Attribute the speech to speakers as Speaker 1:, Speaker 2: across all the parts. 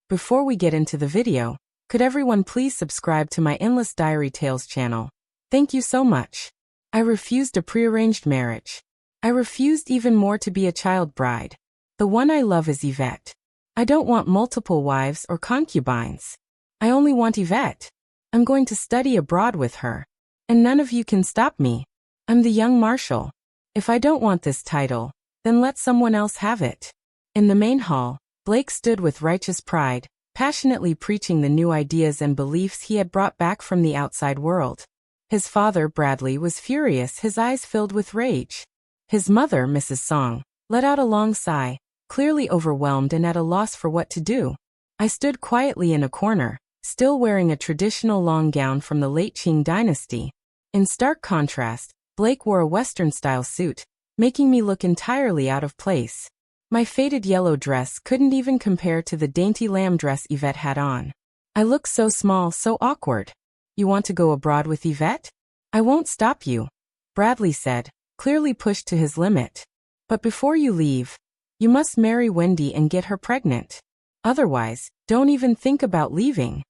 Speaker 1: Before we get into the video, could everyone please subscribe to my Endless Diary Tales channel? Thank you so much. I refused a prearranged marriage. I refused even more to be a child bride. The one I love is Yvette. I don't want multiple wives or concubines. I only want Yvette. I'm going to study abroad with her. And none of you can stop me. I'm the young Marshal. If I don't want this title, then let someone else have it. In the main hall, Blake stood with righteous pride, passionately preaching the new ideas and beliefs he had brought back from the outside world. His father, Bradley, was furious, his eyes filled with rage. His mother, Mrs. Song, let out a long sigh, clearly overwhelmed and at a loss for what to do. I stood quietly in a corner, still wearing a traditional long gown from the late Qing dynasty. In stark contrast, Blake wore a Western-style suit, making me look entirely out of place. My faded yellow dress couldn't even compare to the dainty lamb dress Yvette had on. I looked so small, so awkward. You want to go abroad with Yvette? I won't stop you, Bradley said, clearly pushed to his limit. But before you leave, you must marry Wendy and get her pregnant. Otherwise, don't even think about leaving.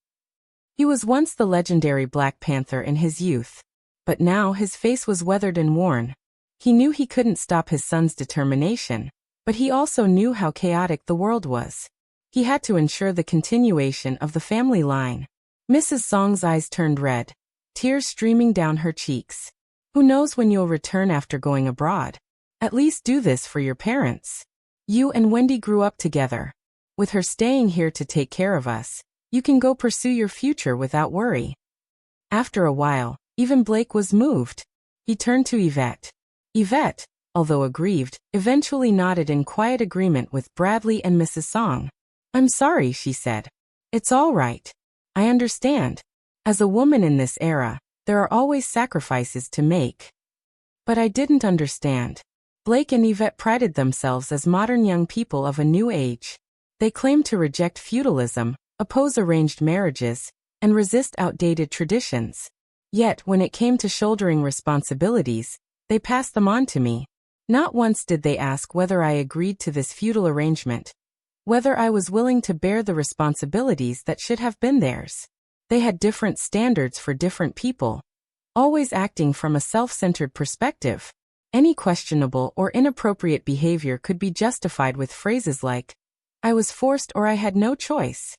Speaker 1: He was once the legendary Black Panther in his youth. But now his face was weathered and worn. He knew he couldn't stop his son's determination, but he also knew how chaotic the world was. He had to ensure the continuation of the family line. Mrs. Song's eyes turned red, tears streaming down her cheeks. Who knows when you'll return after going abroad? At least do this for your parents. You and Wendy grew up together. With her staying here to take care of us, you can go pursue your future without worry. After a while, even Blake was moved. He turned to Yvette. Yvette, although aggrieved, eventually nodded in quiet agreement with Bradley and Mrs. Song. I'm sorry, she said. It's all right. I understand. As a woman in this era, there are always sacrifices to make. But I didn't understand. Blake and Yvette prided themselves as modern young people of a new age. They claimed to reject feudalism, oppose arranged marriages, and resist outdated traditions. Yet, when it came to shouldering responsibilities, they passed them on to me. Not once did they ask whether I agreed to this feudal arrangement, whether I was willing to bear the responsibilities that should have been theirs. They had different standards for different people, always acting from a self-centered perspective. Any questionable or inappropriate behavior could be justified with phrases like, I was forced or I had no choice.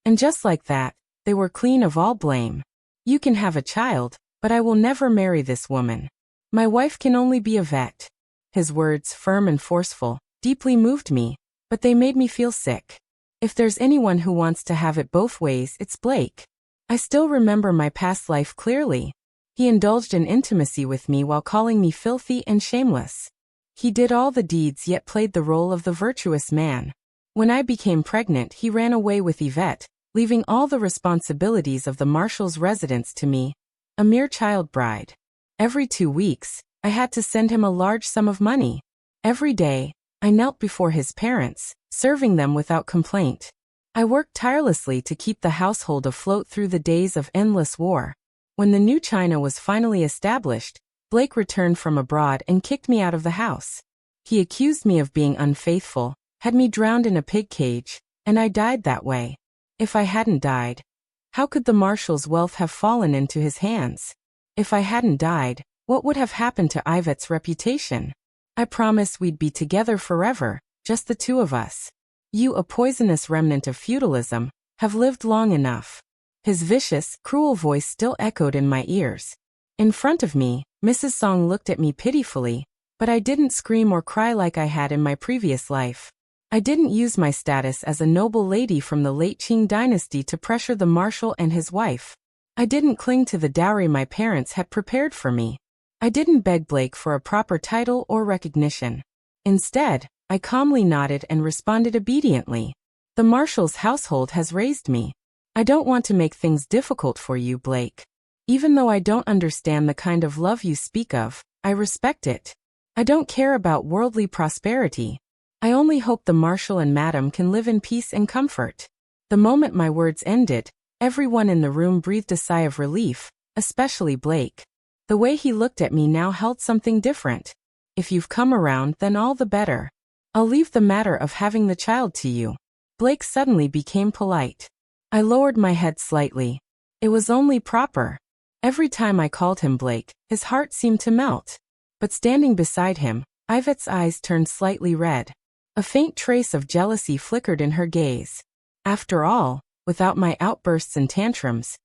Speaker 1: And just like that, they were clean of all blame. You can have a child, but I will never marry this woman. My wife can only be Yvette. His words, firm and forceful, deeply moved me, but they made me feel sick. If there's anyone who wants to have it both ways, it's Blake. I still remember my past life clearly. He indulged in intimacy with me while calling me filthy and shameless. He did all the deeds yet played the role of the virtuous man. When I became pregnant, he ran away with Yvette, leaving all the responsibilities of the Marshal's residence to me, a mere child bride. Every 2 weeks, I had to send him a large sum of money. Every day, I knelt before his parents, serving them without complaint. I worked tirelessly to keep the household afloat through the days of endless war. When the new China was finally established, Blake returned from abroad and kicked me out of the house. He accused me of being unfaithful, had me drowned in a pig cage, and I died that way. If I hadn't died, how could the Marshal's wealth have fallen into his hands? If I hadn't died, what would have happened to Yvette's reputation? I promised we'd be together forever, just the two of us. You, a poisonous remnant of feudalism, have lived long enough. His vicious, cruel voice still echoed in my ears. In front of me, Mrs. Song looked at me pitifully, but I didn't scream or cry like I had in my previous life. I didn't use my status as a noble lady from the late Qing dynasty to pressure the Marshal and his wife. I didn't cling to the dowry my parents had prepared for me. I didn't beg Blake for a proper title or recognition. Instead, I calmly nodded and responded obediently. The Marshal's household has raised me. I don't want to make things difficult for you, Blake. Even though I don't understand the kind of love you speak of, I respect it. I don't care about worldly prosperity. I only hope the Marshal and Madam can live in peace and comfort. The moment my words ended, everyone in the room breathed a sigh of relief, especially Blake. The way he looked at me now held something different. If you've come around, then all the better. I'll leave the matter of having the child to you. Blake suddenly became polite. I lowered my head slightly. It was only proper. Every time I called him Blake, his heart seemed to melt. But standing beside him, Yvette's eyes turned slightly red. A faint trace of jealousy flickered in her gaze. After all, without my outbursts and tantrums,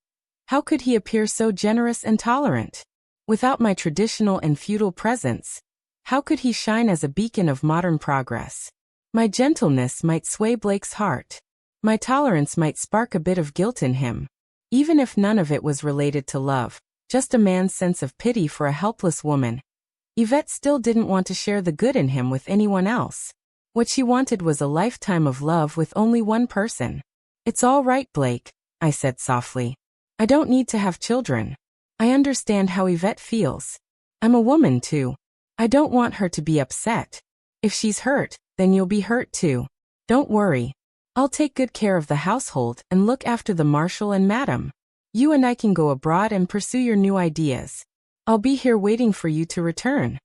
Speaker 1: how could he appear so generous and tolerant? Without my traditional and feudal presence, how could he shine as a beacon of modern progress? My gentleness might sway Blake's heart. My tolerance might spark a bit of guilt in him. Even if none of it was related to love, just a man's sense of pity for a helpless woman, Yvette still didn't want to share the good in him with anyone else. What she wanted was a lifetime of love with only one person. It's all right, Blake, I said softly. I don't need to have children. I understand how Yvette feels. I'm a woman too. I don't want her to be upset. If she's hurt, then you'll be hurt too. Don't worry. I'll take good care of the household and look after the marshal and madam. You and I can go abroad and pursue your new ideas. I'll be here waiting for you to return.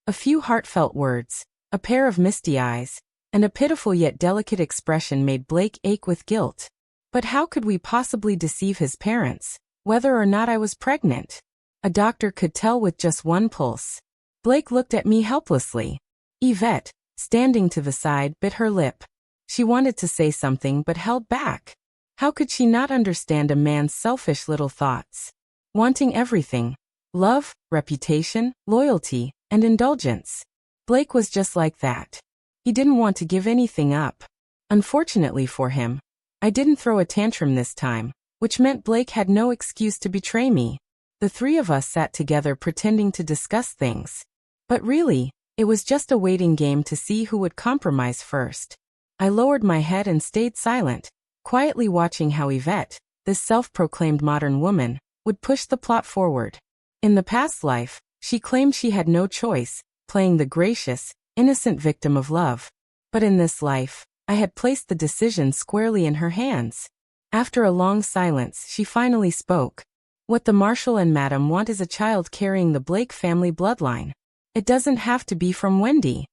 Speaker 1: A few heartfelt words, a pair of misty eyes, and a pitiful yet delicate expression made Blake ache with guilt. But how could we possibly deceive his parents, whether or not I was pregnant? A doctor could tell with just one pulse. Blake looked at me helplessly. Yvette, standing to the side, bit her lip. She wanted to say something but held back. How could she not understand a man's selfish little thoughts? Wanting everything. Love, reputation, loyalty, and indulgence. Blake was just like that. He didn't want to give anything up. Unfortunately for him, I didn't throw a tantrum this time, which meant Blake had no excuse to betray me. The three of us sat together pretending to discuss things. But really, it was just a waiting game to see who would compromise first. I lowered my head and stayed silent, quietly watching how Yvette, this self-proclaimed modern woman, would push the plot forward. In the past life, she claimed she had no choice, playing the gracious, innocent victim of love. But in this life, I had placed the decision squarely in her hands. After a long silence, she finally spoke. What the marshal and madam want is a child carrying the Blake family bloodline. It doesn't have to be from Wendy.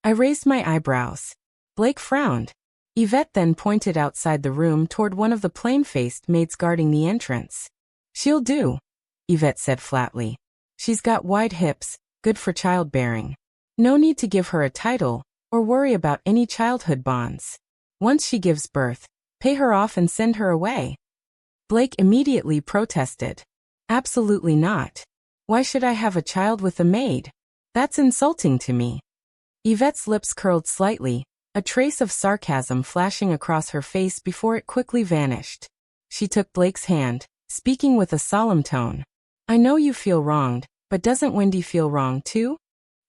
Speaker 1: I raised my eyebrows. Blake frowned. Yvette then pointed outside the room toward one of the plain-faced maids guarding the entrance. She'll do, Yvette said flatly. She's got wide hips, good for childbearing. No need to give her a title, or worry about any childhood bonds. Once she gives birth, pay her off and send her away. Blake immediately protested. Absolutely not. Why should I have a child with a maid? That's insulting to me. Yvette's lips curled slightly, a trace of sarcasm flashing across her face before it quickly vanished. She took Blake's hand, speaking with a solemn tone. I know you feel wronged, but doesn't Wendy feel wrong too?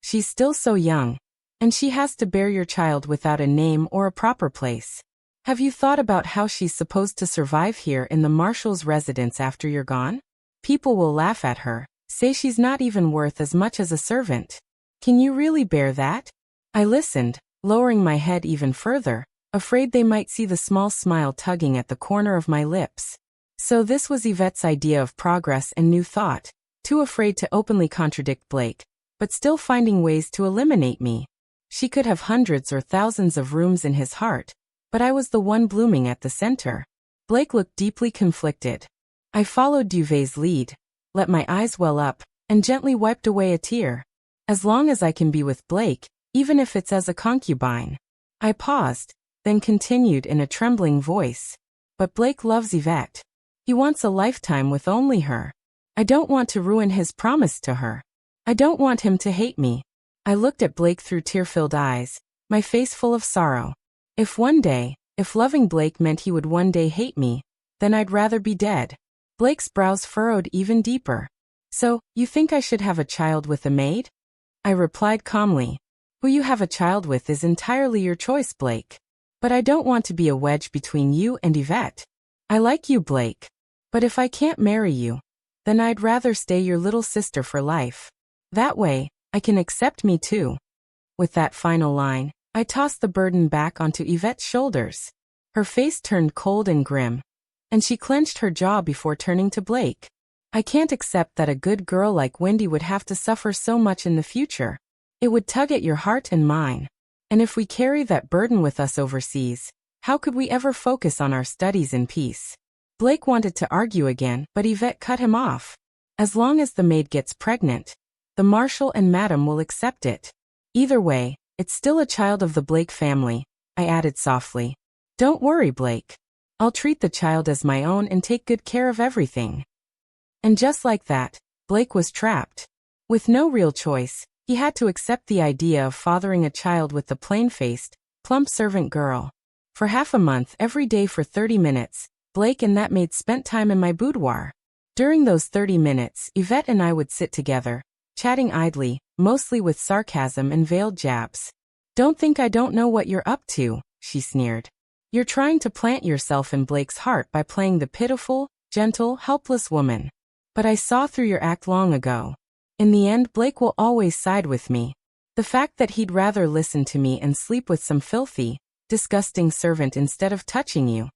Speaker 1: She's still so young, and she has to bear your child without a name or a proper place. Have you thought about how she's supposed to survive here in the marshal's residence after you're gone? People will laugh at her, say she's not even worth as much as a servant. Can you really bear that? I listened, lowering my head even further, afraid they might see the small smile tugging at the corner of my lips. So this was Yvette's idea of progress and new thought, too afraid to openly contradict Blake, but still finding ways to eliminate me. She could have hundreds or thousands of rooms in his heart, but I was the one blooming at the center. Blake looked deeply conflicted. I followed Duvet's lead, let my eyes well up, and gently wiped away a tear. As long as I can be with Blake, even if it's as a concubine. I paused, then continued in a trembling voice. But Blake loves Yvette. He wants a lifetime with only her. I don't want to ruin his promise to her. I don't want him to hate me. I looked at Blake through tear-filled eyes, my face full of sorrow. If loving Blake meant he would one day hate me, then I'd rather be dead. Blake's brows furrowed even deeper. So, you think I should have a child with a maid? I replied calmly. Who you have a child with is entirely your choice, Blake. But I don't want to be a wedge between you and Yvette. I like you, Blake. But if I can't marry you, then I'd rather stay your little sister for life. That way, I can accept me too. With that final line, I tossed the burden back onto Yvette's shoulders. Her face turned cold and grim, and she clenched her jaw before turning to Blake. I can't accept that a good girl like Wendy would have to suffer so much in the future. It would tug at your heart and mine. And if we carry that burden with us overseas, How could we ever focus on our studies in peace? Blake wanted to argue again, but Yvette cut him off. As long as the maid gets pregnant, the Marshal and Madam will accept it. Either way, it's still a child of the Blake family, I added softly. Don't worry, Blake. I'll treat the child as my own and take good care of everything. And just like that, Blake was trapped. With no real choice, he had to accept the idea of fathering a child with the plain-faced, plump servant girl. For half a month every day for 30 minutes, Blake and that maid spent time in my boudoir. During those 30 minutes, Yvette and I would sit together, chatting idly, mostly with sarcasm and veiled jabs. Don't think I don't know what you're up to, she sneered. You're trying to plant yourself in Blake's heart by playing the pitiful, gentle, helpless woman. But I saw through your act long ago. In the end, Blake will always side with me. The fact that he'd rather listen to me and sleep with some filthy, disgusting servant instead of touching you.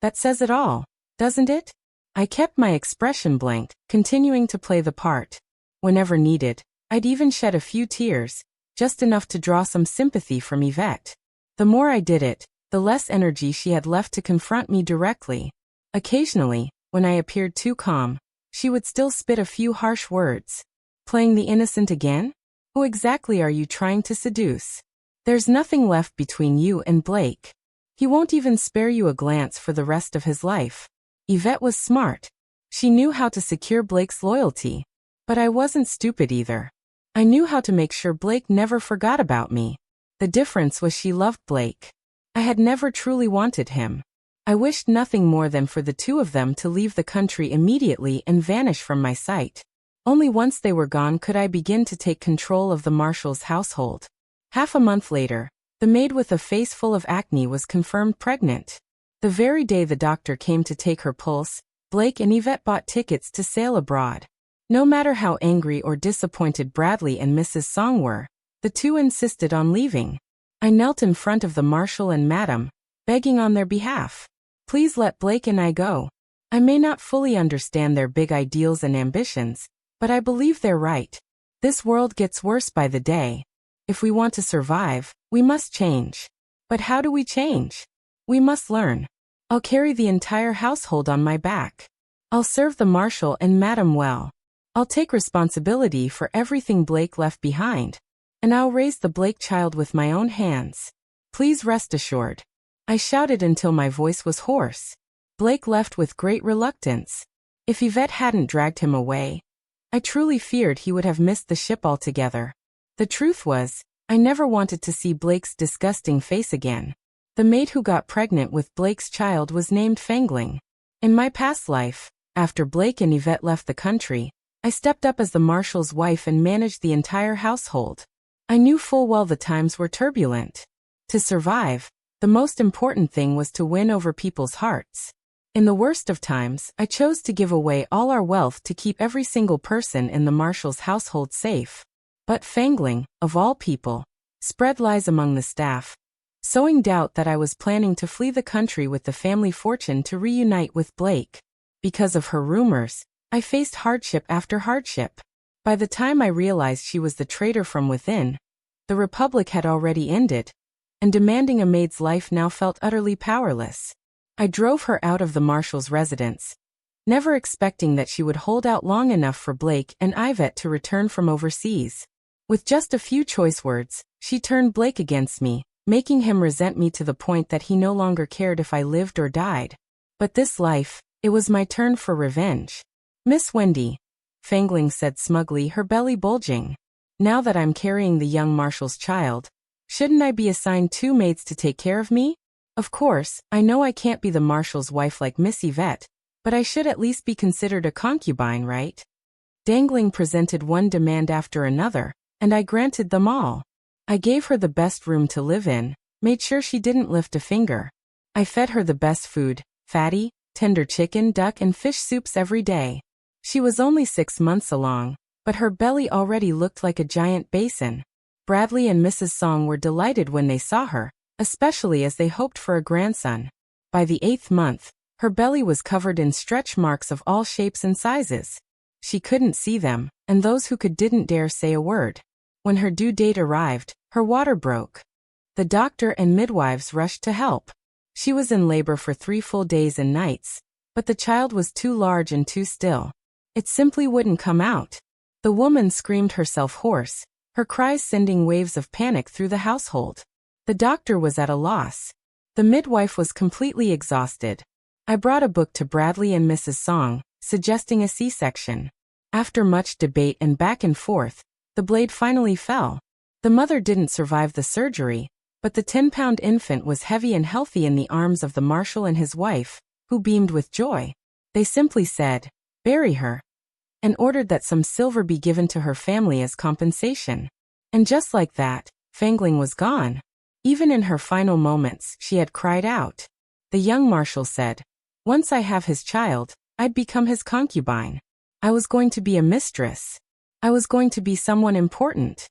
Speaker 1: That says it all, doesn't it? I kept my expression blank, continuing to play the part. Whenever needed, I'd even shed a few tears, just enough to draw some sympathy from Yvette. The more I did it, the less energy she had left to confront me directly. Occasionally, when I appeared too calm, she would still spit a few harsh words. Playing the innocent again? Who exactly are you trying to seduce? There's nothing left between you and Blake. He won't even spare you a glance for the rest of his life. Yvette was smart. She knew how to secure Blake's loyalty. But I wasn't stupid either. I knew how to make sure Blake never forgot about me. The difference was she loved Blake. I had never truly wanted him. I wished nothing more than for the two of them to leave the country immediately and vanish from my sight. Only once they were gone could I begin to take control of the Marshal's household. Half a month later, the maid with a face full of acne was confirmed pregnant. The very day the doctor came to take her pulse, Blake and Yvette bought tickets to sail abroad. No matter how angry or disappointed Bradley and Mrs. Song were, the two insisted on leaving. I knelt in front of the Marshal and Madam, begging on their behalf. Please let Blake and I go. I may not fully understand their big ideals and ambitions, but I believe they're right. This world gets worse by the day. If we want to survive, we must change. But how do we change? We must learn. I'll carry the entire household on my back. I'll serve the Marshal and Madam well. I'll take responsibility for everything Blake left behind. And I'll raise the Blake child with my own hands. Please rest assured. I shouted until my voice was hoarse. Blake left with great reluctance. If Yvette hadn't dragged him away, I truly feared he would have missed the ship altogether. The truth was, I never wanted to see Blake's disgusting face again. The maid who got pregnant with Blake's child was named Fangling. In my past life, after Blake and Yvette left the country, I stepped up as the Marshal's wife and managed the entire household. I knew full well the times were turbulent. To survive, the most important thing was to win over people's hearts. In the worst of times, I chose to give away all our wealth to keep every single person in the Marshal's household safe. But Fangling, of all people, spread lies among the staff, sowing doubt that I was planning to flee the country with the family fortune to reunite with Blake. Because of her rumors, I faced hardship after hardship. By the time I realized she was the traitor from within, the Republic had already ended, and demanding a maid's life now felt utterly powerless. I drove her out of the Marshal's residence, never expecting that she would hold out long enough for Blake and Yvette to return from overseas. With just a few choice words, she turned Blake against me, making him resent me to the point that he no longer cared if I lived or died. But this life, it was my turn for revenge. Miss Wendy, Fangling said smugly, her belly bulging. Now that I'm carrying the young Marshal's child, shouldn't I be assigned 2 maids to take care of me? Of course, I know I can't be the Marshal's wife like Miss Yvette, but I should at least be considered a concubine, right? Dangling presented one demand after another, and I granted them all. I gave her the best room to live in, made sure she didn't lift a finger. I fed her the best food, fatty, tender chicken, duck, and fish soups every day. She was only 6 months along, but her belly already looked like a giant basin. Bradley and Mrs. Song were delighted when they saw her, especially as they hoped for a grandson. By the 8th month, her belly was covered in stretch marks of all shapes and sizes. She couldn't see them, and those who could didn't dare say a word. When her due date arrived, her water broke. The doctor and midwives rushed to help. She was in labor for 3 full days and nights, but the child was too large and too still. It simply wouldn't come out. The woman screamed herself hoarse, her cries sending waves of panic through the household. The doctor was at a loss. The midwife was completely exhausted. I brought a book to Bradley and Mrs. Song, suggesting a C-section. After much debate and back and forth, the blade finally fell. The mother didn't survive the surgery, but the 10-pound infant was heavy and healthy in the arms of the marshal and his wife, who beamed with joy. They simply said, "Bury her," and ordered that some silver be given to her family as compensation. And just like that, Fangling was gone. Even in her final moments, she had cried out. The young marshal said, "Once I have his child, I'd become his concubine. I was going to be a mistress. I was going to be someone important."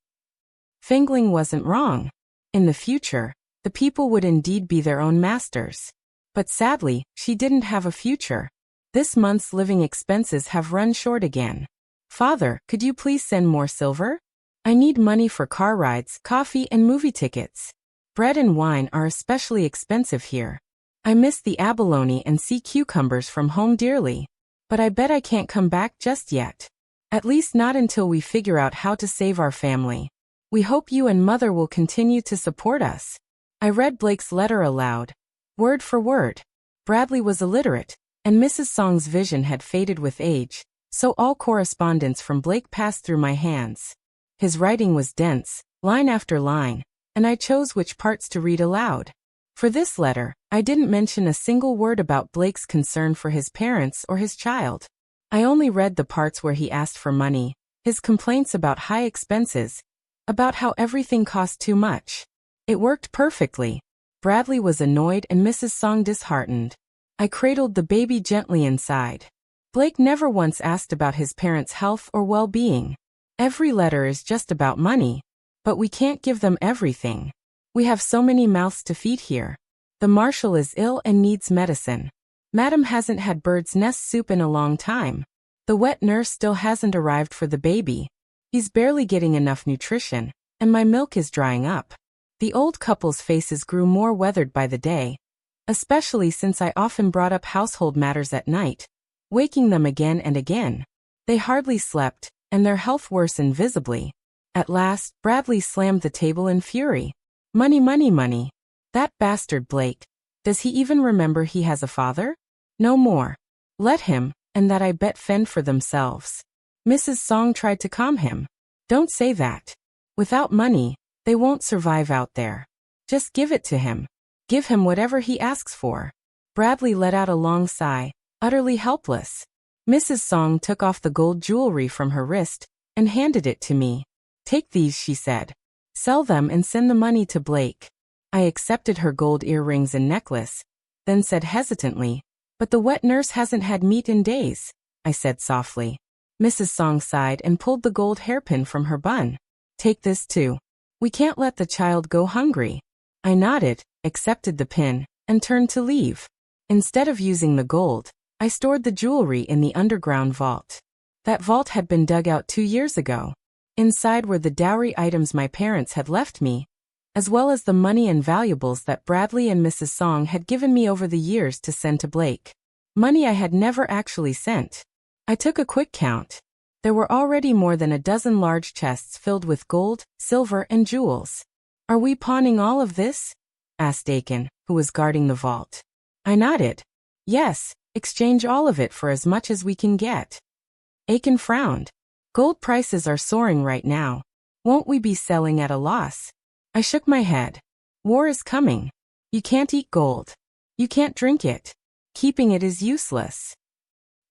Speaker 1: Fangling wasn't wrong. In the future, the people would indeed be their own masters. But sadly, she didn't have a future. This month's living expenses have run short again. "Father, could you please send more silver? I need money for car rides, coffee, and movie tickets. Bread and wine are especially expensive here. I miss the abalone and sea cucumbers from home dearly. But I bet I can't come back just yet. At least not until we figure out how to save our family. We hope you and Mother will continue to support us." I read Blake's letter aloud, word for word. Bradley was illiterate, and Mrs. Song's vision had faded with age, so all correspondence from Blake passed through my hands. His writing was dense, line after line, and I chose which parts to read aloud. For this letter, I didn't mention a single word about Blake's concern for his parents or his child. I only read the parts where he asked for money, his complaints about high expenses, about how everything cost too much. It worked perfectly. Bradley was annoyed and Mrs. Song disheartened. I cradled the baby gently inside. Blake never once asked about his parents' health or well-being. Every letter is just about money. But we can't give them everything. We have so many mouths to feed here. The marshal is ill and needs medicine. Madam hasn't had bird's nest soup in a long time. The wet nurse still hasn't arrived for the baby. He's barely getting enough nutrition, and my milk is drying up. The old couple's faces grew more weathered by the day, especially since I often brought up household matters at night, waking them again and again. They hardly slept, and their health worsened visibly. At last, Bradley slammed the table in fury. "Money, money, money. That bastard Blake. Does he even remember he has a father? No more. Let him, and that I bet fend for themselves." Mrs. Song tried to calm him. "Don't say that. Without money, they won't survive out there. Just give it to him. Give him whatever he asks for." Bradley let out a long sigh, utterly helpless. Mrs. Song took off the gold jewelry from her wrist and handed it to me. "Take these," she said. "Sell them and send the money to Blake." I accepted her gold earrings and necklace, then said hesitantly, "But the wet nurse hasn't had meat in days," I said softly. Mrs. Song sighed and pulled the gold hairpin from her bun. "Take this too. We can't let the child go hungry." I nodded, accepted the pin, and turned to leave. Instead of using the gold, I stored the jewelry in the underground vault. That vault had been dug out 2 years ago. Inside were the dowry items my parents had left me, as well as the money and valuables that Bradley and Mrs. Song had given me over the years to send to Blake. Money I had never actually sent. I took a quick count. There were already more than a dozen large chests filled with gold, silver, and jewels. "Are we pawning all of this?" asked Aiken, who was guarding the vault. I nodded. "Yes, exchange all of it for as much as we can get." Aiken frowned. "Gold prices are soaring right now. Won't we be selling at a loss?" I shook my head. "War is coming. You can't eat gold. You can't drink it. Keeping it is useless."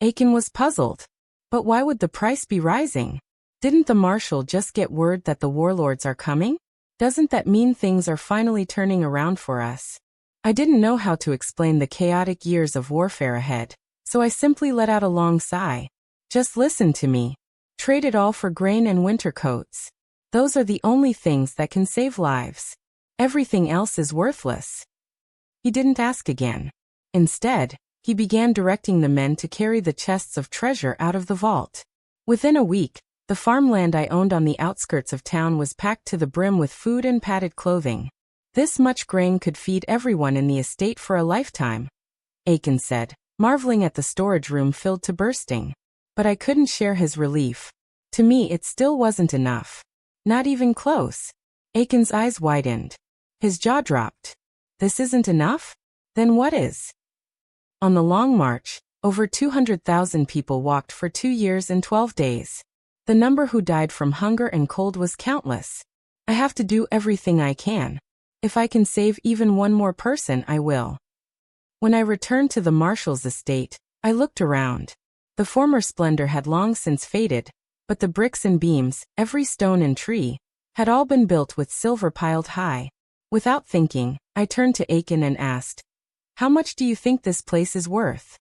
Speaker 1: Aiken was puzzled. "But why would the price be rising? Didn't the marshal just get word that the warlords are coming? Doesn't that mean things are finally turning around for us?" I didn't know how to explain the chaotic years of warfare ahead, so I simply let out a long sigh. "Just listen to me. Trade it all for grain and winter coats. Those are the only things that can save lives. Everything else is worthless." He didn't ask again. Instead, he began directing the men to carry the chests of treasure out of the vault. Within a week, the farmland I owned on the outskirts of town was packed to the brim with food and padded clothing. This much grain could feed everyone in the estate for a lifetime, Aiken said, marveling at the storage room filled to bursting. But I couldn't share his relief. To me it still wasn't enough. Not even close. Aiken's eyes widened. His jaw dropped. This isn't enough? Then what is? On the Long March, over 200,000 people walked for 2 years and 12 days. The number who died from hunger and cold was countless. I have to do everything I can. If I can save even one more person, I will. When I returned to the Marshall's estate, I looked around. The former splendor had long since faded, but the bricks and beams, every stone and tree, had all been built with silver piled high. Without thinking, I turned to Aiken and asked, "How much do you think this place is worth?"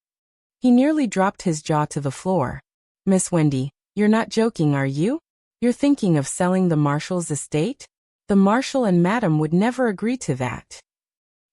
Speaker 1: He nearly dropped his jaw to the floor. "Miss Wendy, you're not joking, are you? You're thinking of selling the Marshall's estate? The Marshall and Madam would never agree to that."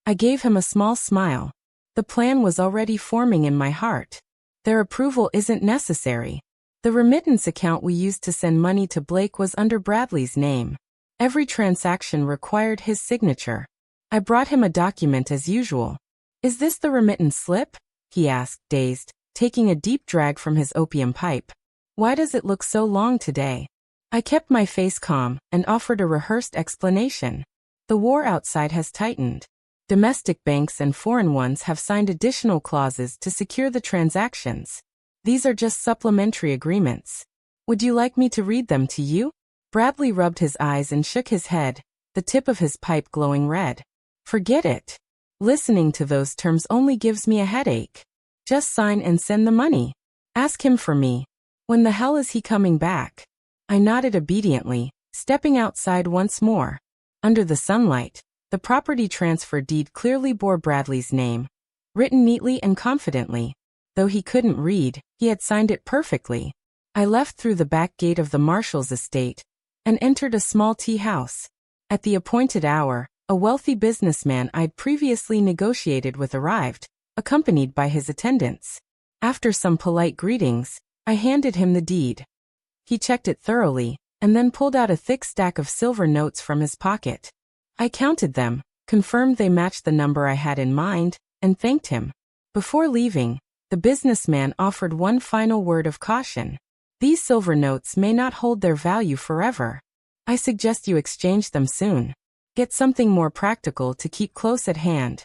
Speaker 1: I gave him a small smile. The plan was already forming in my heart. Their approval isn't necessary. The remittance account we used to send money to Blake was under Bradley's name. Every transaction required his signature. I brought him a document as usual. "Is this the remittance slip?" he asked, dazed, taking a deep drag from his opium pipe. "Why does it look so long today?" I kept my face calm and offered a rehearsed explanation. "The war outside has tightened. Domestic banks and foreign ones have signed additional clauses to secure the transactions. These are just supplementary agreements. Would you like me to read them to you?" Bradley rubbed his eyes and shook his head, the tip of his pipe glowing red. "Forget it. Listening to those terms only gives me a headache. Just sign and send the money. Ask him for me. When the hell is he coming back?" I nodded obediently, stepping outside once more. Under the sunlight, the property transfer deed clearly bore Bradley's name, written neatly and confidently. Though he couldn't read, he had signed it perfectly. I left through the back gate of the Marshall's estate and entered a small tea house. At the appointed hour, a wealthy businessman I'd previously negotiated with arrived, accompanied by his attendants. After some polite greetings, I handed him the deed. He checked it thoroughly, and then pulled out a thick stack of silver notes from his pocket. I counted them, confirmed they matched the number I had in mind, and thanked him. Before leaving, the businessman offered one final word of caution. "These silver notes may not hold their value forever. I suggest you exchange them soon. Get something more practical to keep close at hand."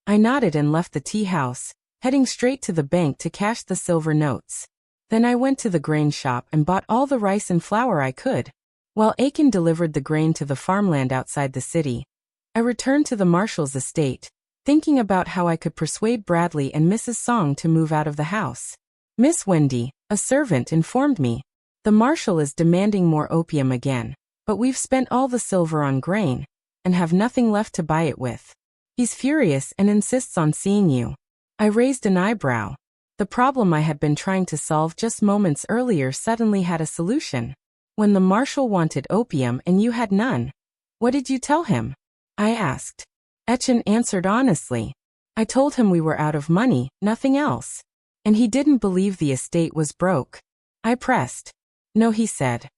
Speaker 1: I nodded and left the tea house, heading straight to the bank to cash the silver notes. Then I went to the grain shop and bought all the rice and flour I could. While Aiken delivered the grain to the farmland outside the city, I returned to the Marshall's estate, thinking about how I could persuade Bradley and Mrs. Song to move out of the house. "Miss Wendy," a servant informed me, "the Marshall is demanding more opium again, but we've spent all the silver on grain, and have nothing left to buy it with. He's furious and insists on seeing you." I raised an eyebrow. The problem I had been trying to solve just moments earlier suddenly had a solution. "When the Marshal wanted opium and you had none, what did you tell him?" I asked. Etchen answered honestly. "I told him we were out of money, nothing else. And he didn't believe the estate was broke." I pressed. "No," he said.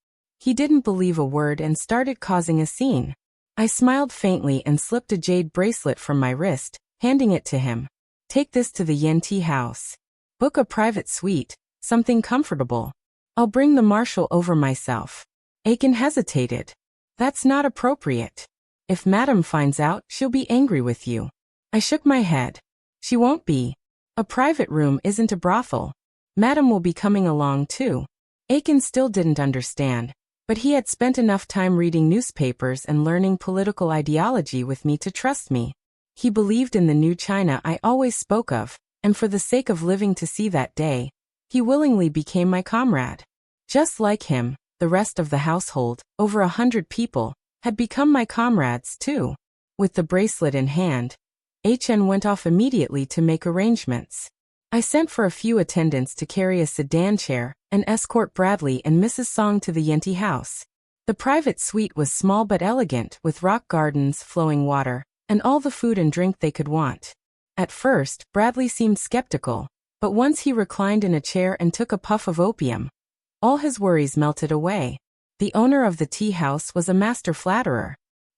Speaker 1: He didn't believe a word and started causing a scene. I smiled faintly and slipped a jade bracelet from my wrist, handing it to him. "Take this to the Yen Tea House. Book a private suite, something comfortable. I'll bring the Marshal over myself." Aiken hesitated. "That's not appropriate. If Madam finds out, she'll be angry with you." I shook my head. "She won't be. A private room isn't a brothel. Madam will be coming along too." Aiken still didn't understand, but he had spent enough time reading newspapers and learning political ideology with me to trust me. He believed in the new China I always spoke of, and for the sake of living to see that day, he willingly became my comrade. Just like him, the rest of the household, over 100 people, had become my comrades too. With the bracelet in hand, HN went off immediately to make arrangements. I sent for a few attendants to carry a sedan chair and escort Bradley and Mrs. Song to the Yenti house. The private suite was small but elegant, with rock gardens, flowing water, and all the food and drink they could want. At first, Bradley seemed skeptical, but once he reclined in a chair and took a puff of opium, all his worries melted away. The owner of the tea house was a master flatterer.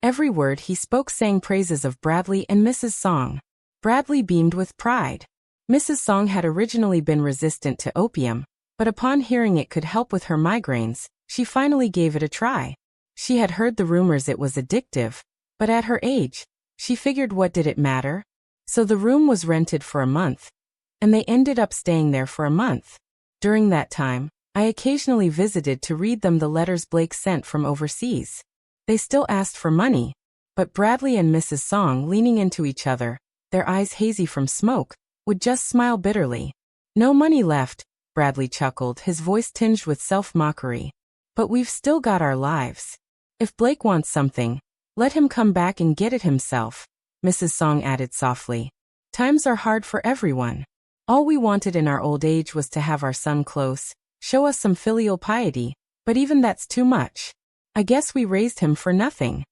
Speaker 1: Every word he spoke sang praises of Bradley and Mrs. Song. Bradley beamed with pride. Mrs. Song had originally been resistant to opium, but upon hearing it could help with her migraines, she finally gave it a try. She had heard the rumors it was addictive, but at her age, she figured what did it matter? So the room was rented for a month, and they ended up staying there for a month. During that time, I occasionally visited to read them the letters Blake sent from overseas. They still asked for money, but Bradley and Mrs. Song, leaning into each other, their eyes hazy from smoke, would just smile bitterly. No money left, Bradley chuckled, his voice tinged with self-mockery. But we've still got our lives. If Blake wants something, let him come back and get it himself, Mrs. Song added softly. Times are hard for everyone. All we wanted in our old age was to have our son close, show us some filial piety, but even that's too much. I guess we raised him for nothing.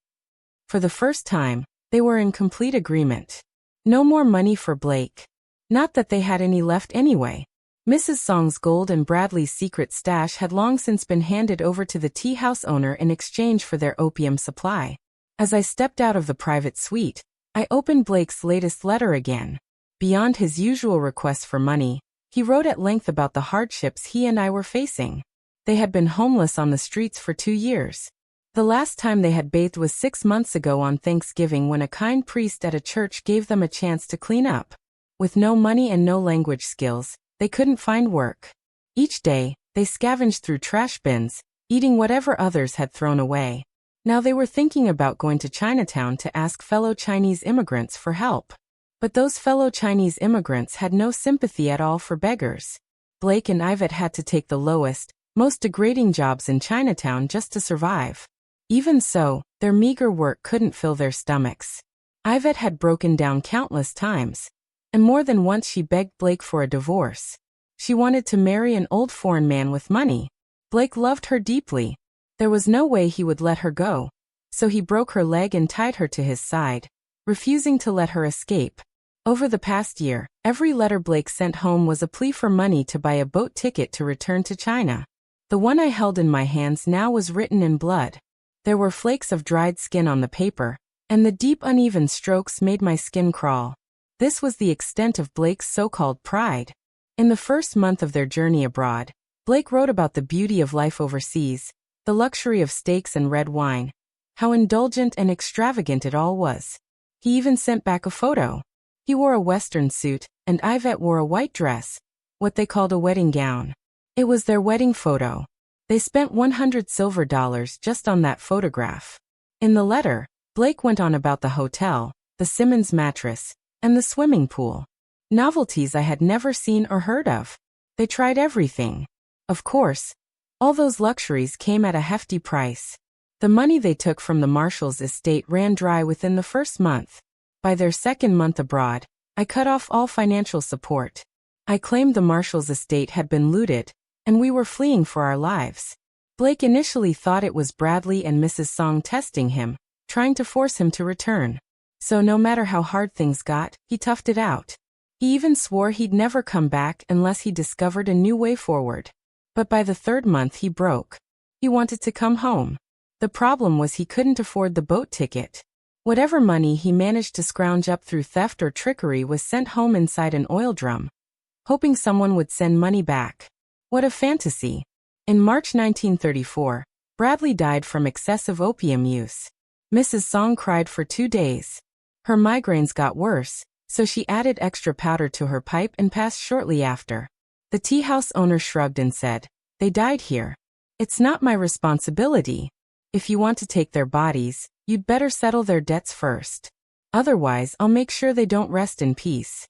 Speaker 1: For the first time, they were in complete agreement. No more money for Blake. Not that they had any left anyway. Mrs. Song's gold and Bradley's secret stash had long since been handed over to the tea house owner in exchange for their opium supply. As I stepped out of the private suite, I opened Blake's latest letter again. Beyond his usual request for money, he wrote at length about the hardships he and I were facing. They had been homeless on the streets for 2 years. The last time they had bathed was 6 months ago on Thanksgiving, when a kind priest at a church gave them a chance to clean up. With no money and no language skills, they couldn't find work. Each day, they scavenged through trash bins, eating whatever others had thrown away. Now they were thinking about going to Chinatown to ask fellow Chinese immigrants for help. But those fellow Chinese immigrants had no sympathy at all for beggars. Blake and Yvette had to take the lowest, most degrading jobs in Chinatown just to survive. Even so, their meager work couldn't fill their stomachs. Yvette had broken down countless times, and more than once she begged Blake for a divorce. She wanted to marry an old foreign man with money. Blake loved her deeply. There was no way he would let her go, so he broke her leg and tied her to his side, refusing to let her escape. Over the past year, every letter Blake sent home was a plea for money to buy a boat ticket to return to China. The one I held in my hands now was written in blood. There were flakes of dried skin on the paper, and the deep uneven strokes made my skin crawl. This was the extent of Blake's so-called pride. In the first month of their journey abroad, Blake wrote about the beauty of life overseas, the luxury of steaks and red wine, how indulgent and extravagant it all was. He even sent back a photo. He wore a Western suit, and Yvette wore a white dress, what they called a wedding gown. It was their wedding photo. They spent $100 silver just on that photograph. In the letter, Blake went on about the hotel, the Simmons mattress, and the swimming pool. Novelties I had never seen or heard of. They tried everything. Of course, all those luxuries came at a hefty price. The money they took from the Marshall's estate ran dry within the first month. By their second month abroad, I cut off all financial support. I claimed the Marshall's estate had been looted, and we were fleeing for our lives. Blake initially thought it was Bradley and Mrs. Song testing him, trying to force him to return. So no matter how hard things got, he toughed it out. He even swore he'd never come back unless he discovered a new way forward. But by the third month he broke. He wanted to come home. The problem was he couldn't afford the boat ticket. Whatever money he managed to scrounge up through theft or trickery was sent home inside an oil drum, hoping someone would send money back. What a fantasy. In March 1934, Bradley died from excessive opium use. Mrs. Song cried for 2 days. Her migraines got worse, so she added extra powder to her pipe and passed shortly after. The tea house owner shrugged and said, "They died here. It's not my responsibility. If you want to take their bodies, you'd better settle their debts first. Otherwise, I'll make sure they don't rest in peace."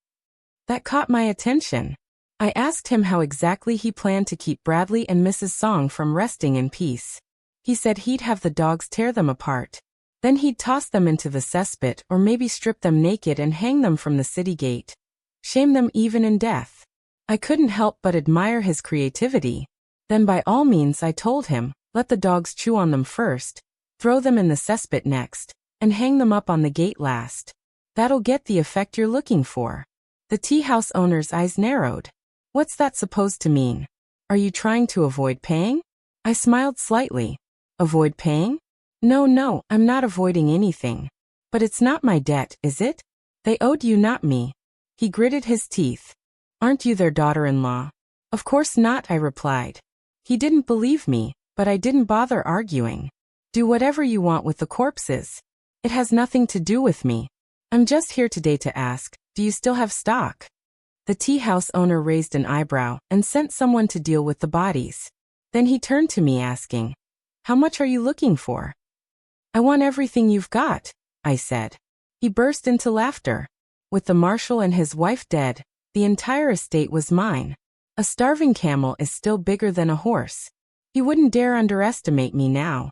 Speaker 1: That caught my attention. I asked him how exactly he planned to keep Bradley and Mrs. Song from resting in peace. He said he'd have the dogs tear them apart. Then he'd toss them into the cesspit or maybe strip them naked and hang them from the city gate. Shame them even in death. I couldn't help but admire his creativity. Then by all means I told him, let the dogs chew on them first, throw them in the cesspit next, and hang them up on the gate last. That'll get the effect you're looking for. The tea house owner's eyes narrowed. What's that supposed to mean? Are you trying to avoid paying? I smiled slightly. Avoid paying? No, no, I'm not avoiding anything. But it's not my debt, is it? They owed you, not me. He gritted his teeth. Aren't you their daughter-in-law? Of course not, I replied. He didn't believe me, but I didn't bother arguing. Do whatever you want with the corpses. It has nothing to do with me. I'm just here today to ask, do you still have stock? The tea house owner raised an eyebrow and sent someone to deal with the bodies. Then he turned to me asking, how much are you looking for? I want everything you've got, I said. He burst into laughter. With the marshal and his wife dead, the entire estate was mine. A starving camel is still bigger than a horse. He wouldn't dare underestimate me now.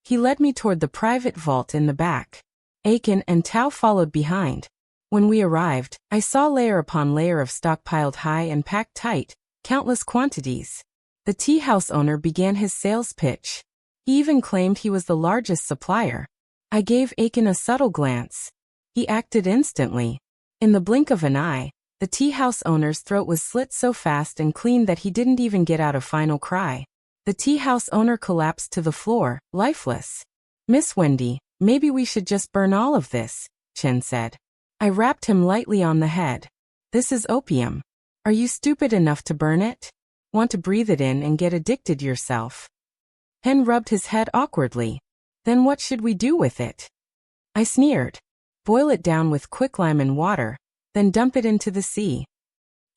Speaker 1: He led me toward the private vault in the back. Aiken and Tao followed behind. When we arrived, I saw layer upon layer of stock piled high and packed tight, countless quantities. The tea house owner began his sales pitch. He even claimed he was the largest supplier. I gave Aiken a subtle glance. He acted instantly. In the blink of an eye, the tea house owner's throat was slit so fast and clean that he didn't even get out a final cry. The tea house owner collapsed to the floor, lifeless. Miss Wendy, maybe we should just burn all of this, Chen said. I rapped him lightly on the head. This is opium. Are you stupid enough to burn it? Want to breathe it in and get addicted yourself? Hen rubbed his head awkwardly. Then what should we do with it? I sneered. Boil it down with quicklime and water, then dump it into the sea.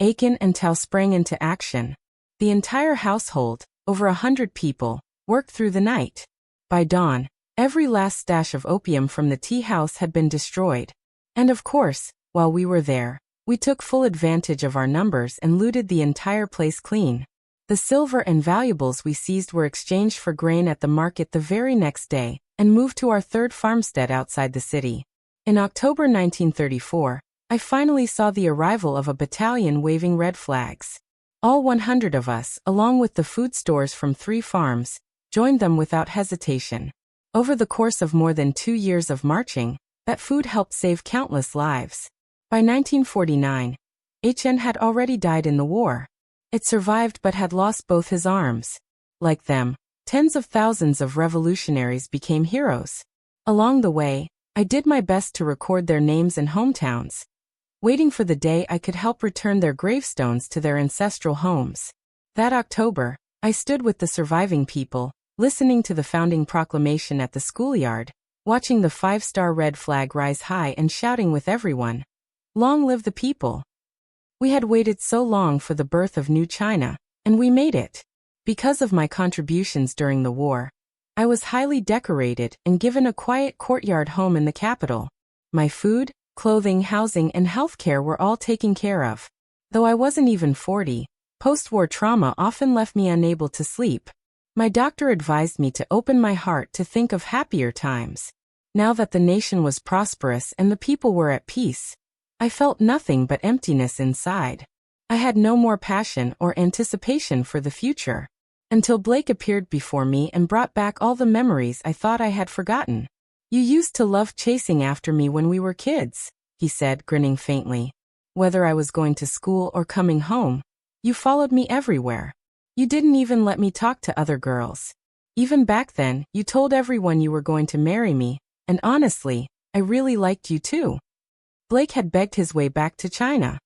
Speaker 1: Aiken and Tao sprang into action. The entire household, over 100 people, worked through the night. By dawn, every last stash of opium from the tea house had been destroyed. And of course, while we were there, we took full advantage of our numbers and looted the entire place clean. The silver and valuables we seized were exchanged for grain at the market the very next day, and moved to our third farmstead outside the city. In October 1934, I finally saw the arrival of a battalion waving red flags. All 100 of us, along with the food stores from 3 farms, joined them without hesitation. Over the course of more than 2 years of marching, that food helped save countless lives. By 1949, HN had already died in the war. It survived but had lost both his arms. Like them, tens of thousands of revolutionaries became heroes. Along the way, I did my best to record their names and hometowns, waiting for the day I could help return their gravestones to their ancestral homes. That October, I stood with the surviving people, listening to the founding proclamation at the schoolyard, watching the 5-star red flag rise high and shouting with everyone, "Long live the people!" We had waited so long for the birth of New China, and we made it. Because of my contributions during the war, I was highly decorated and given a quiet courtyard home in the capital. My food, clothing, housing, and healthcare were all taken care of. Though I wasn't even 40, post-war trauma often left me unable to sleep. My doctor advised me to open my heart to think of happier times. Now that the nation was prosperous and the people were at peace, I felt nothing but emptiness inside. I had no more passion or anticipation for the future. Until Blake appeared before me and brought back all the memories I thought I had forgotten. "You used to love chasing after me when we were kids," he said, grinning faintly. "Whether I was going to school or coming home, you followed me everywhere. You didn't even let me talk to other girls. Even back then, you told everyone you were going to marry me, and honestly, I really liked you too." Blake had begged his way back to China.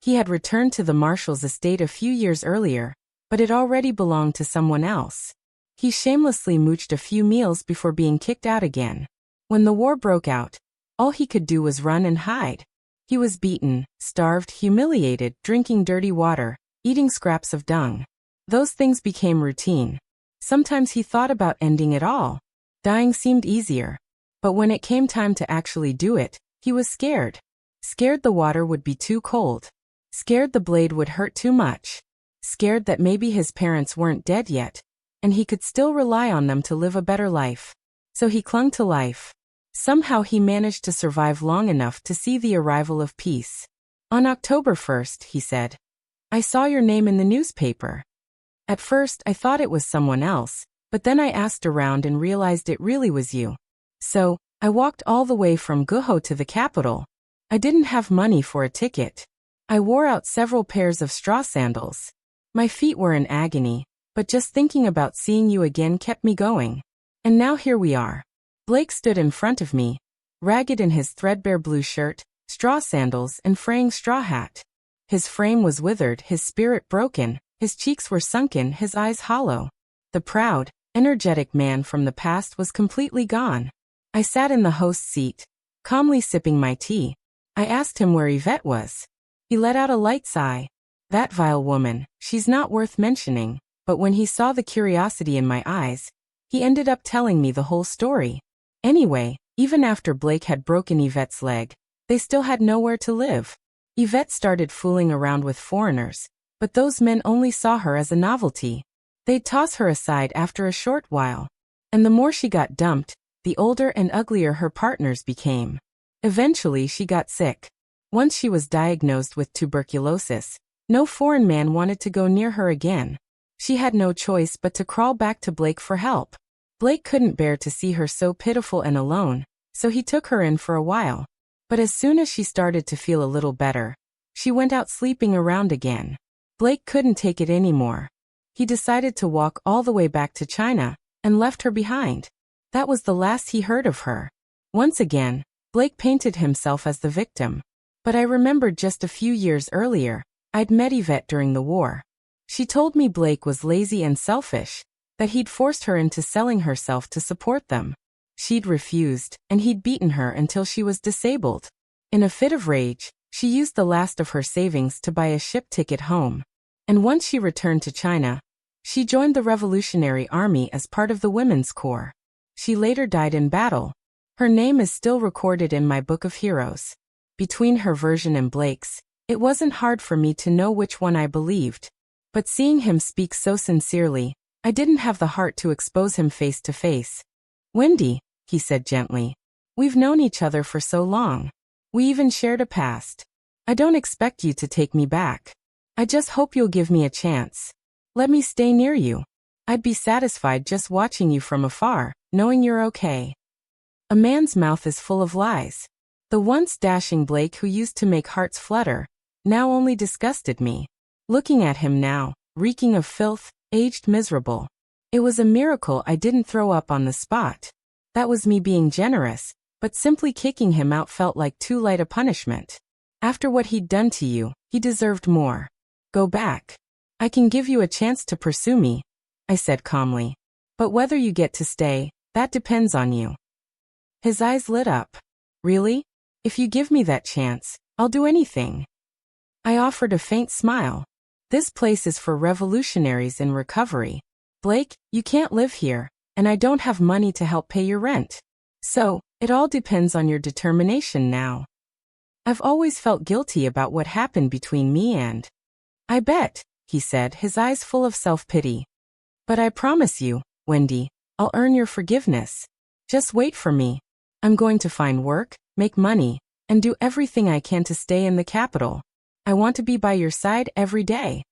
Speaker 1: He had returned to the Marshall's estate a few years earlier, but it already belonged to someone else. He shamelessly mooched a few meals before being kicked out again. When the war broke out, all he could do was run and hide. He was beaten, starved, humiliated, drinking dirty water, eating scraps of dung. Those things became routine. Sometimes he thought about ending it all. Dying seemed easier. But when it came time to actually do it, he was scared. Scared the water would be too cold. Scared the blade would hurt too much. Scared that maybe his parents weren't dead yet, and he could still rely on them to live a better life. So he clung to life. Somehow he managed to survive long enough to see the arrival of peace. "On October 1st, he said, "I saw your name in the newspaper. At first I thought it was someone else, but then I asked around and realized it really was you. So, I walked all the way from Guhou to the capital. I didn't have money for a ticket. I wore out several pairs of straw sandals. My feet were in agony, but just thinking about seeing you again kept me going. And now here we are. Blake stood in front of me, ragged in his threadbare blue shirt, straw sandals, and fraying straw hat. His frame was withered, his spirit broken, his cheeks were sunken, his eyes hollow. The proud, energetic man from the past was completely gone. I sat in the host's seat, calmly sipping my tea. I asked him where Yvette was. He let out a light sigh. That vile woman, she's not worth mentioning. But when he saw the curiosity in my eyes, he ended up telling me the whole story. Anyway, even after Blake had broken Yvette's leg, they still had nowhere to live. Yvette started fooling around with foreigners, but those men only saw her as a novelty. They'd toss her aside after a short while. And the more she got dumped, the older and uglier her partners became. Eventually she got sick. Once she was diagnosed with tuberculosis, no foreign man wanted to go near her again. She had no choice but to crawl back to Blake for help. Blake couldn't bear to see her so pitiful and alone, so he took her in for a while. But as soon as she started to feel a little better, she went out sleeping around again. Blake couldn't take it anymore. He decided to walk all the way back to China and left her behind. That was the last he heard of her. Once again, Blake painted himself as the victim. But I remembered just a few years earlier, I'd met Yvette during the war. She told me Blake was lazy and selfish, that he'd forced her into selling herself to support them. She'd refused, and he'd beaten her until she was disabled. In a fit of rage, she used the last of her savings to buy a ship ticket home. And once she returned to China, she joined the Revolutionary Army as part of the Women's Corps. She later died in battle. Her name is still recorded in my book of heroes. Between her version and Blake's, it wasn't hard for me to know which one I believed. But seeing him speak so sincerely, I didn't have the heart to expose him face to face. "Wendy," he said gently, "we've known each other for so long. We even shared a past. I don't expect you to take me back. I just hope you'll give me a chance. Let me stay near you. I'd be satisfied just watching you from afar, knowing you're okay." A man's mouth is full of lies. The once dashing Blake who used to make hearts flutter, now only disgusted me. Looking at him now, reeking of filth, aged miserable. It was a miracle I didn't throw up on the spot. That was me being generous, but simply kicking him out felt like too light a punishment. After what he'd done to you, he deserved more. Go back. I can give you a chance to pursue me, I said calmly. But whether you get to stay, that depends on you. His eyes lit up. Really? If you give me that chance, I'll do anything. I offered a faint smile. This place is for revolutionaries in recovery. Blake, you can't live here, and I don't have money to help pay your rent. So, it all depends on your determination now. I've always felt guilty about what happened between me and... I bet, he said, his eyes full of self-pity. But I promise you, Wendy, I'll earn your forgiveness. Just wait for me. I'm going to find work, make money, and do everything I can to stay in the capital. I want to be by your side every day.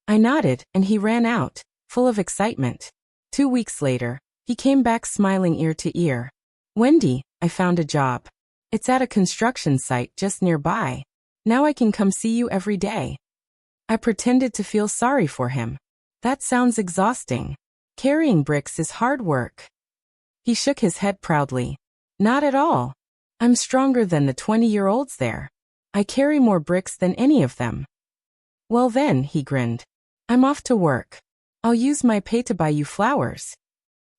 Speaker 1: I nodded, and he ran out, full of excitement. 2 weeks later, he came back smiling ear to ear. Wendy, I found a job. It's at a construction site just nearby. Now I can come see you every day. I pretended to feel sorry for him. That sounds exhausting. Carrying bricks is hard work. He shook his head proudly. Not at all. I'm stronger than the 20-year-olds there. I carry more bricks than any of them. Well then, he grinned. I'm off to work. I'll use my pay to buy you flowers.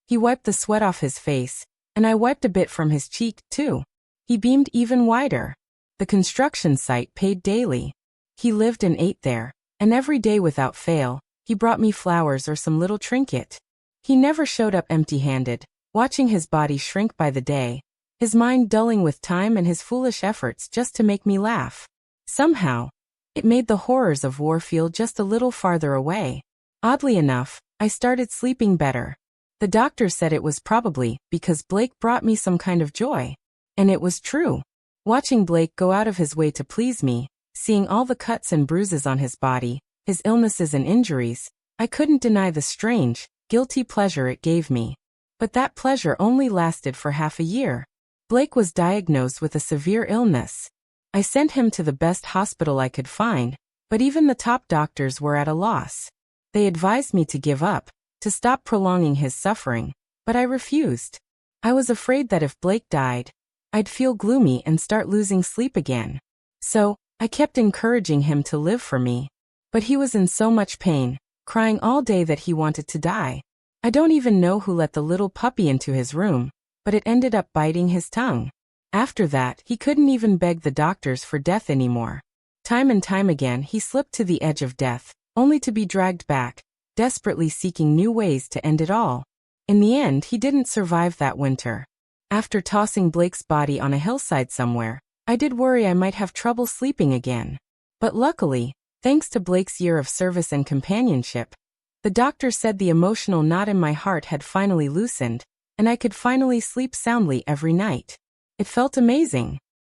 Speaker 1: He wiped the sweat off his face, and I wiped a bit from his cheek, too. He beamed even wider. The construction site paid daily. He lived and ate there, and every day without fail, he brought me flowers or some little trinket. He never showed up empty-handed, watching his body shrink by the day, his mind dulling with time and his foolish efforts just to make me laugh. Somehow, it made the horrors of war feel just a little farther away. Oddly enough, I started sleeping better. The doctor said it was probably because Blake brought me some kind of joy. And it was true. Watching Blake go out of his way to please me, seeing all the cuts and bruises on his body, his illnesses and injuries, I couldn't deny the strange, guilty pleasure it gave me. But that pleasure only lasted for half a year. Blake was diagnosed with a severe illness. I sent him to the best hospital I could find, but even the top doctors were at a loss. They advised me to give up, to stop prolonging his suffering, but I refused. I was afraid that if Blake died, I'd feel gloomy and start losing sleep again. So, I kept encouraging him to live for me. But he was in so much pain, crying all day that he wanted to die. I don't even know who let the little puppy into his room, but it ended up biting his tongue. After that, he couldn't even beg the doctors for death anymore. Time and time again, he slipped to the edge of death, only to be dragged back, desperately seeking new ways to end it all. In the end, he didn't survive that winter. After tossing Blake's body on a hillside somewhere, I did worry I might have trouble sleeping again. But luckily, thanks to Blake's year of service and companionship, the doctor said the emotional knot in my heart had finally loosened, and I could finally sleep soundly every night. It felt amazing.